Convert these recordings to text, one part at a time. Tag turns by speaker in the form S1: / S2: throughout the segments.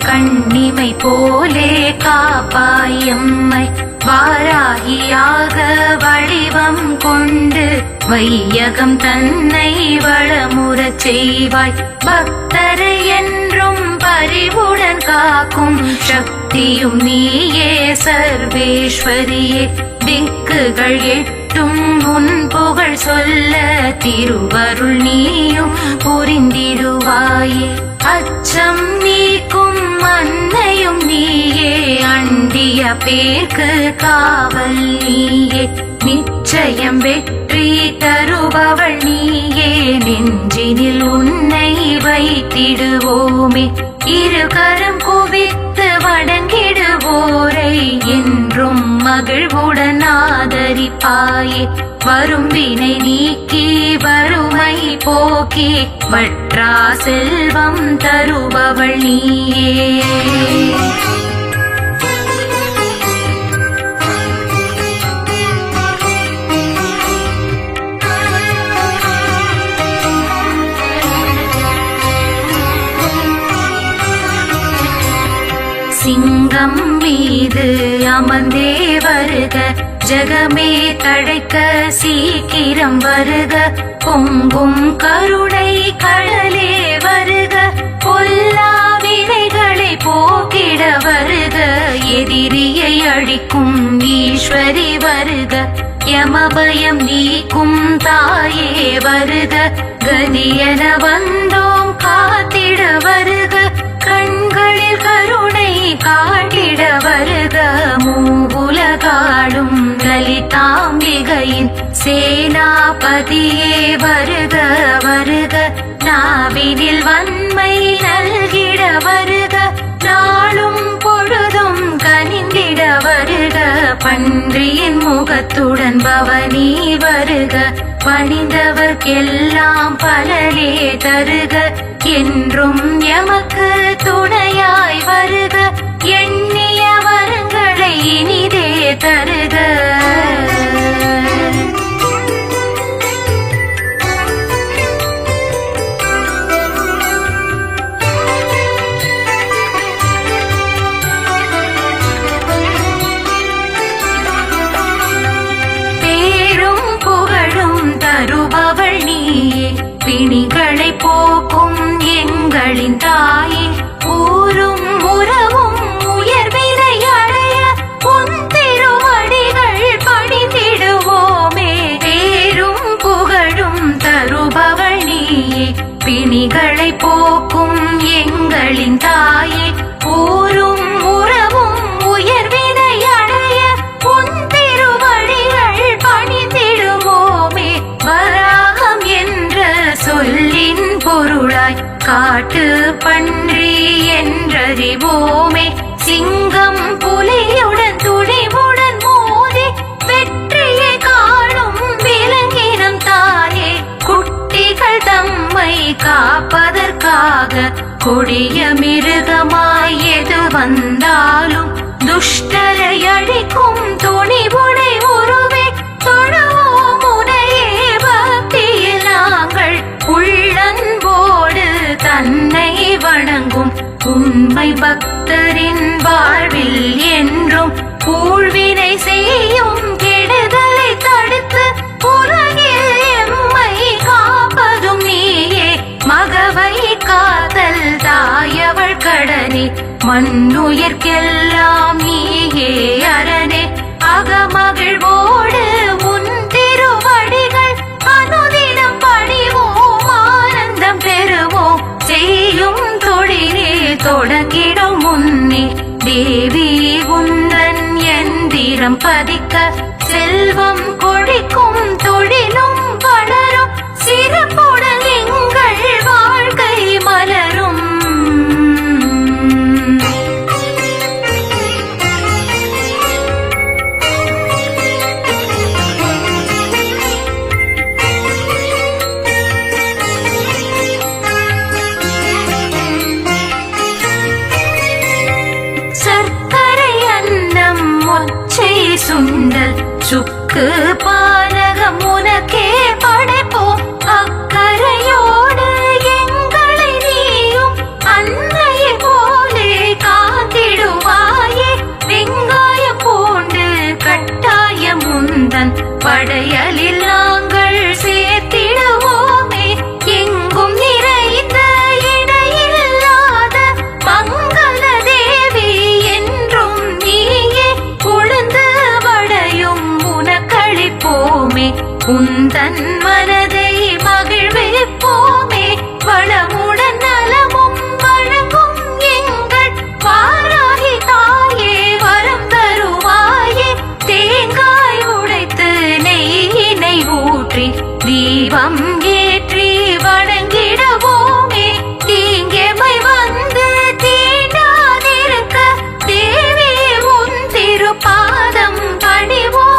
S1: கண்ணிமை போலே காப்பாயம்மை வாராகியாக வடிவம் கொண்டு வையகம் தன்னை வளமுறச் செய்வாய். பக்தரை என்றும் பரிவுடன் காக்கும் சக்தியும் நீயே சர்வேஸ்வரியே. திக்குகள் எட்டும் உன் புகழ் சொல்ல திருவருள் நீயும் புரிந்திடுவாயே. அச்சம் நீக்கும் அன்னையும் நீயே, அண்டிய பேர்க்கு காவல் நீயே. நிச்சயம் வெற்றி தருபவள் நீயே, நெஞ்சினில் உன்னை வைத்திடுவோமே. இருகரம் குவித்து வணங்கிடுவோரை என்றும் மகிழ்வுடன் ஆதரிப்பாயே. வரும் வினை நீக்கி வறுமை போக்கி வற்றா செல்வம் தருபவள் நீயே. சிங்கம் மீது அமர்ந்தே வருக, ஜகமே தழைக்க சீக்கிரம் வருக. பொங்கும் கருணை கடலே வருக, பொல்லா வினைகளை போக்கிட வருக. எதிரியை அழிக்கும் ஈஸ்வரி வருக, யமபயம் நீக்கும் தாயே வருக. கதியன வந்தோம் காத்திட வருக, கண்களில் கருணை காட்டிட வருக. மூவுலகாடும் லலிதாம்பிகையின் சேனாபதியே வருக வருக. நாவினில் வன்மை நல்கிட வருக, நாளும் பொழுதும் கனிந்திட வருக. பன்றியின் முகத்துடன் பவனி வருக, பணிந்தவர்க்கெல்லாம் பலரே தருக. என்றும் எமக்கு துணையாய் வருக, எண்ணிய வரங்களை இனிதே தருக. பேரும் புகழும் தருபவள் நீயே, பிணிகளை போக்கும் எங்களின் தாயே. ஊரும் உறவும் உயர்வினை அடைய உன் திருவடிகள் பணிந்திடுவோமே. பேரும் புகழும் தருபவள் நீயே, பிணிகளை போக்கும் எங்களின் தாயே. ஊரும் உறவும் உயர்வினை அடைய உன் திருவடிகள் பணிந்திடுவோமே. வராகம் என்ற சொல்லின் பொருளாய் காட்டு பன்றி என்றறிவோமே. சிங்கம் புலியுடன் துணிவுடன் மோதி வெற்றியை காணும் விலங்கினம் தாயே. குட்டிகள் தம்மை காப்பதற்காக கொடிய மிருகமாய் எது வந்தாலும் துஷ்டரை அழிக்கும் துணிவுடை உருவே தொழ வழங்கும் உண்மை பக்தரின் வாழ்வில் என்றும் ஊழ்வினை செய்யும் கெடுதலை தடுத்து உலகில் எம்மை காப்பதும் நீயே. மகவை காத்தல் தாயவள் கடனே, மண்ணுயிர்க்கெல்லாம் நீயே அரணே. அகமகிழ்வோடு உன் திருவடிகள் அனுதினம் பணிவோம், ஆனந்தம் பெறுவோம். செய்யும் தொழிலே தொடங்கிடும் முன்னே தேவி உந்தன் எந்திரம் பதிக்க செல்வம் கொழிக்கும் தொழிலும் வளரும். சிறப்புடன் எங்கள் வாழ்க்கை மலரும். சுண்டல் சுக்கு பானகம் உனக்கே படைப்போம். அக்கறையோடு எங்களை நீயும் அன்னையை போலே காத்திடுவாயே. வெங்காய பூண்டு கட்டாயம் முந்தன் படையலில் நாங்கள் சேர்த்திடுவோமே. எங்கும் நிறைந்த இடையில்லாத மங்கள தேவி என்றும் நீயே. உளுந்து உனக்களிப்போமே, உந்தன் மனதை மகிழ்விப்போமே. வளமுடன் நலமும் வழங்கும் எங்கள் வாராகி தாயே, வரம் தருவாயே. தேங்காய் உடைத்து நெய்யினை ஊற்றி தீபம் ஏற்றி வணங்கிடுவோமே. தீங்கெமை வந்து தீண்டாதிருக்க தேவி உன் திருப்பாதம் பணிவோம்.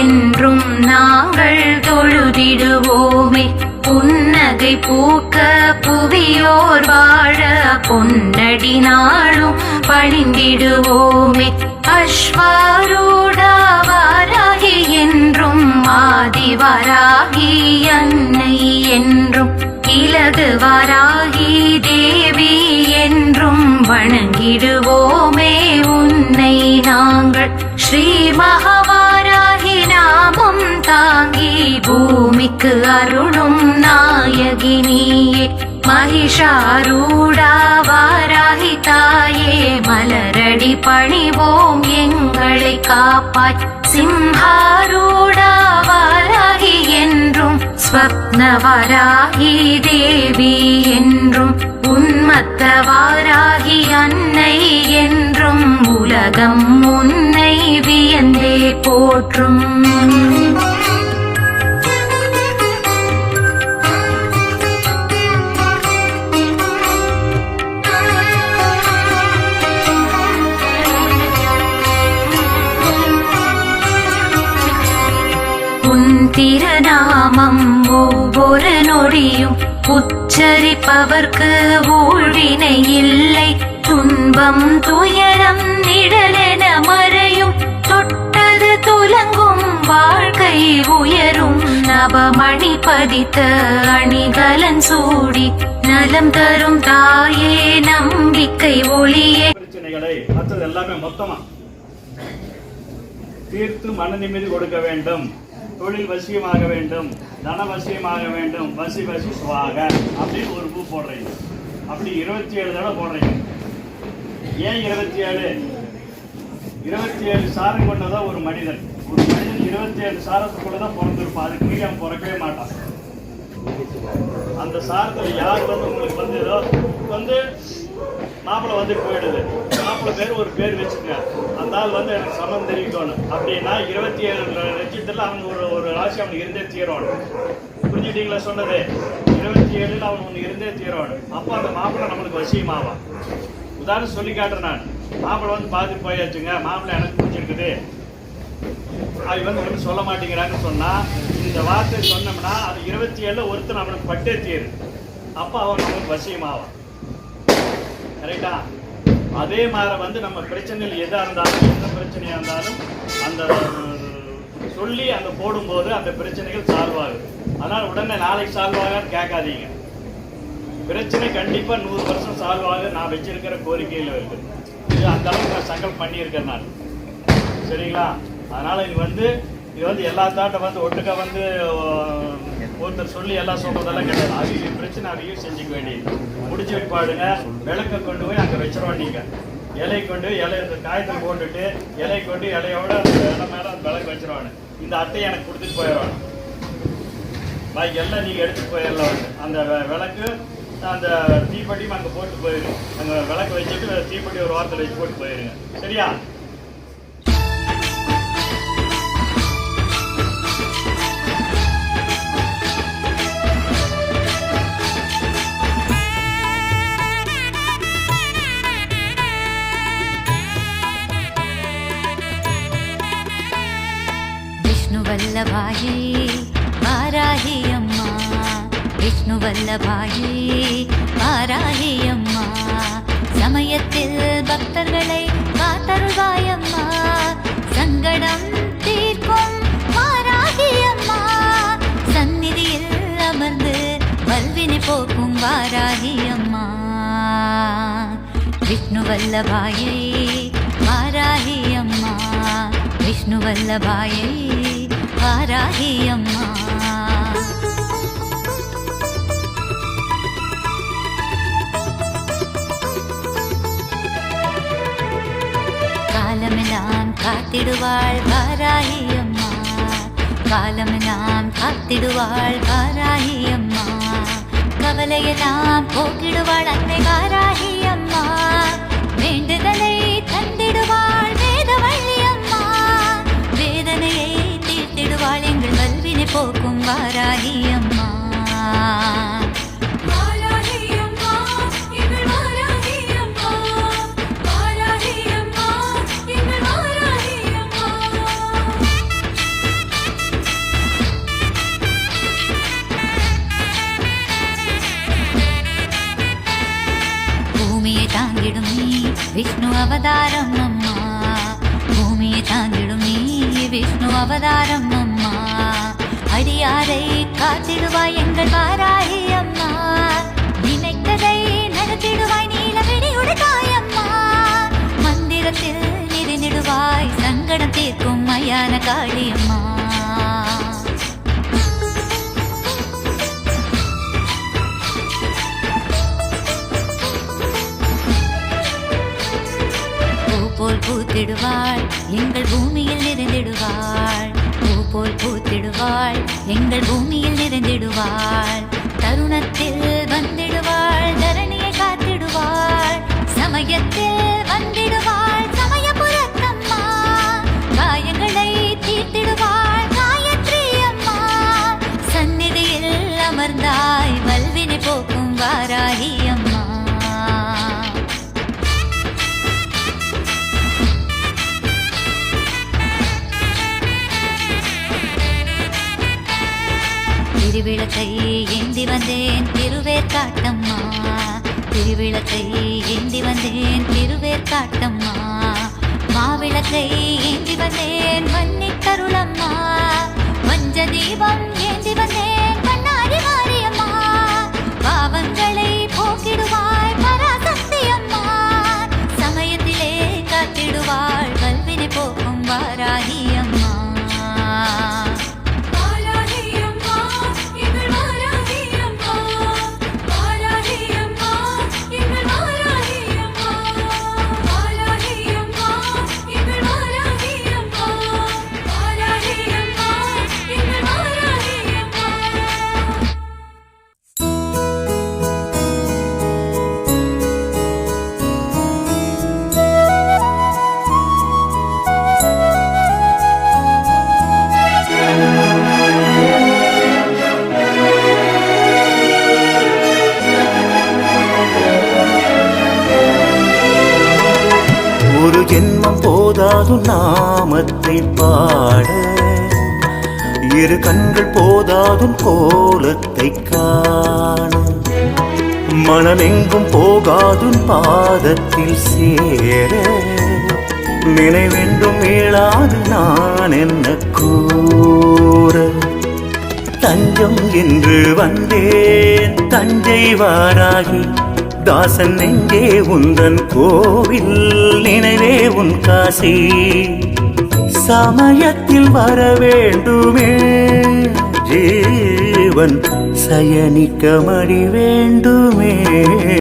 S1: என்றும் நாங்கள் தொழுதிடுவோமே. புன்னகை பூக்க புவியோர் வாழ பொன்னடி நாளும் பணிந்திடுவோமே. அஸ்வாரூடா வாராகி என்றும் ஆதிவராகி அன்னை என்றும் இலகு வராகி தேவி என்றும் வணங்கிடுவோமே உன்னை நாங்கள். ஸ்ரீ மகாவாராகி நாமம் தாங்கி பூமிக்கு அருளும் நாயகினியே. மகிஷாரூடா வாராகி தாயே, மலரடி பணிவோம் எங்களை காப்பாய். சிம்ஹாரூடா வாராகி என்றும் ஸ்வப்ன வராகி தேவி என்றும் உன்மத்த வாராகி அன்னை என்றும் உலகம் உன்னை வியந்தே போற்றும். திருநாமம் ஒவ்வொரு நொடியும் உச்சரிப்பவர்க்கு ஊழ்வினை இல்லை. துன்பம் துயரம் நிழலென மறையும், தொட்டது துலங்கும் வாழ்க்கை உயரும். நவமணி பதித்த அணிகலன் சூடி நலம் தரும் தாயே, நம்பிக்கை ஒளியே.
S2: பிரச்சனைகளை மற்றது எல்லாமே மொத்தமா தீர்த்து மன நிம்மதி கொடுக்க வேண்டும். தொழில் வசியமாக வேண்டும், தன வசியமாக வேண்டும். வசி வசி சுவாக அப்படின்னு ஒரு பூ போடுறீங்க. அப்படி 27 தடவை போடுறீங்க. ஏன் 27? 27 சாரம் கொண்டதான் ஒரு மனிதன். ஒரு மனிதன் 27 சாரத்துக்குள்ளதான் பிறந்திருப்பான். அதுக்கு மீறி அவன் பிறக்கவே மாட்டான். அந்த சாரத்தில் யார் உங்களுக்கு ஏதோ மாப்பிள்ளை போயிடுது. மாப்பிள்ளை பேர் ஒரு பேர் வச்சுக்க, அந்த ஆள் எனக்கு சம்மந்தம் தெரிவிக்கணும் அப்படின்னா 27 லட்சத்தில் அவங்க ஒரு ராசி அவனுக்கு இருந்தே தீரணும். புரிஞ்சுட்டீங்களா சொன்னது? 27 அவன் ஒன்று இருந்தே தீரணும். அப்போ அந்த மாப்பிள்ளை நம்மளுக்கு வசியமாவான். உதாரணம் சொல்லி காட்டுறேன் நான். மாப்பிள்ளை பார்த்துட்டு போயாச்சுங்க, மாப்பிள்ளை எனக்கு பிடிச்சிருக்குது, அது ஒன்றும் சொல்ல மாட்டேங்கிறான்னு சொன்னா, இந்த வார்த்தை சொன்னோம்னா அது 27 ஒருத்தர் நம்மளுக்கு பட்டே தீரு. அப்போ அவன் நம்மளுக்கு வசியமாவான். கரெக்டா? அதே மாதிரி நம்ம பிரச்சனைகள் எதாக இருந்தாலும் எந்த பிரச்சனையாக இருந்தாலும் அந்த சொல்லி அந்த போடும்போது அந்த பிரச்சனைகள் சால்வ் ஆகுது. அதனால் உடனே நாளைக்கு சால்வ் ஆகான்னு கேட்காதீங்க. பிரச்சனை கண்டிப்பாக 100% சால்வ் ஆகுது. நான் வச்சிருக்கிற கோரிக்கையில் இருக்குது. இது அந்த அளவுக்கு நான் சங்கல்பம் பண்ணியிருக்கேன் நான். சரிங்களா? அதனால் இது வந்து எல்லாத்தாட்ட ஒட்டுக்க ஒருத்தர் சொல்லி எல்லாம் சொல்றதெல்லாம் கிடையாது. அவங்க பிரச்சனை அதையும் செஞ்சுக்க வேண்டியது. முடிச்சு வைப்பாடுங்க. விளக்க கொண்டு போய் அங்கே வச்சிருவோம். நீங்கள் இலை கொண்டு இலை காயத்தில் போட்டுட்டு இலை கொண்டு இலையோட அந்த இலை மேலே அந்த விளக்கு வச்சிருவானு. இந்த அட்டையை எனக்கு கொடுத்துட்டு போயிடுவாங்க. பாக்கி எல்லாம் நீங்கள் எடுத்துகிட்டு போயிடலாம். அந்த விளக்கு அந்த தீப்பெட்டியும் அங்கே போட்டு போயிடுங்க. அங்கே விளக்கு வச்சுட்டு தீப்பெட்டி ஒரு வாரத்தில் வச்சு போட்டு போயிடுங்க. சரியா?
S1: வல்லபாயே வாராகி அம்மா, விஷ்ணு வல்லபாயே வாராகி அம்மா, சமயத்தில் பக்தர்களை காத்தருள்வாயம்மா, சங்கடம் தீர்க்கும் வாராகி அம்மா, சந்நிதியில் அமர்ந்து வல்வினை போக்கும் வாராகி அம்மா, விஷ்ணு வல்லபாயே வாராகி அம்மா, விஷ்ணு வல்லபாயே வாராகி அம்மா. காலமெல்லாம் காத்திடுவாள் வாராகி அம்மா, காலமெல்லாம் காத்திடுவாள் வாராகி அம்மா, கவலையெல்லாம் போக்கிடுவாள் அன்னை வாராகி அம்மா, வேண்டுதலை தந்திடுவாள் வேதவள்ளி அம்மா, வேதனையை தீர்த்திடுவாள் எங்கள் வல்வினை போக்கும் வாராகி அம்மா. பூமியை தாங்கிடும் நீ விஷ்ணு அவதாரம் அம்மா, பூமியை தாங்கிடும் நீ விஷ்ணு அவதாரம் அம்மா, அடியாரை காத்திடுவாய் எங்கள் வாராகி அம்மா, நினைத்ததை நடத்திடுவாய் நீலவிடியுடையாய் அம்மா, மந்திரத்தில் நிறைந்திடுவாய் சங்கடம் தீர்க்கும் மயான காளி அம்மா. போல் பூத்திடுவாள் எங்கள் பூமியில் நிறைந்திடுவாள், பூ போல் பூத்திடுவாள் எங்கள் பூமியில் நிறைந்திடுவாள், தருணத்தில் வந்திடுவாள் தரணியை காத்திடுவாள், சமயத்தில் வந்திடுவாள் சமயபுரத்தம்மா, காயங்களை தீர்த்திடுவாள் காயத்ரி அம்மா, சந்நிதியில் அமர்ந்தாய் வல்வினை போக்கும் வாராகி அம்மா. திருவிளக்கை ஏந்தி வந்தேன் திருவேற்காட்டம்மா, திருவிளக்கை ஏந்தி வந்தேன் திருவேற்காட்டம்மா, மாவிளக்கை ஏந்தி வந்தேன் வன்னித்தருளம்மா, வஞ்ச தீபம் ஏந்தி வந்தேன் பண்ணாரி மாரியம்மா, பாவங்களை போக்கிடுவாய் பராசக்தி அம்மா, சமயத்திலே காத்திடுவாள் வல்வினை போக்கும் வாராகி அம்மா.
S3: ஒரு ஜென்மம் போதாது நாமத்தை பாட, இரு கண்கள் போதாதும் கோலத்தை காண, மனமெங்கும் போகாதுன் பாதத்தில் சேர நினைவென்றும் மீளாது நான் என்ன கூற தஞ்சம் என்று வந்தேன் தஞ்சை வாராகி தாசன் நெஞ்சே உந்தன் கோவில் நினைவே உன் காசி சமயத்தில் வர வேண்டுமே ஜீவன் சயனிக்க மடி வேண்டுமே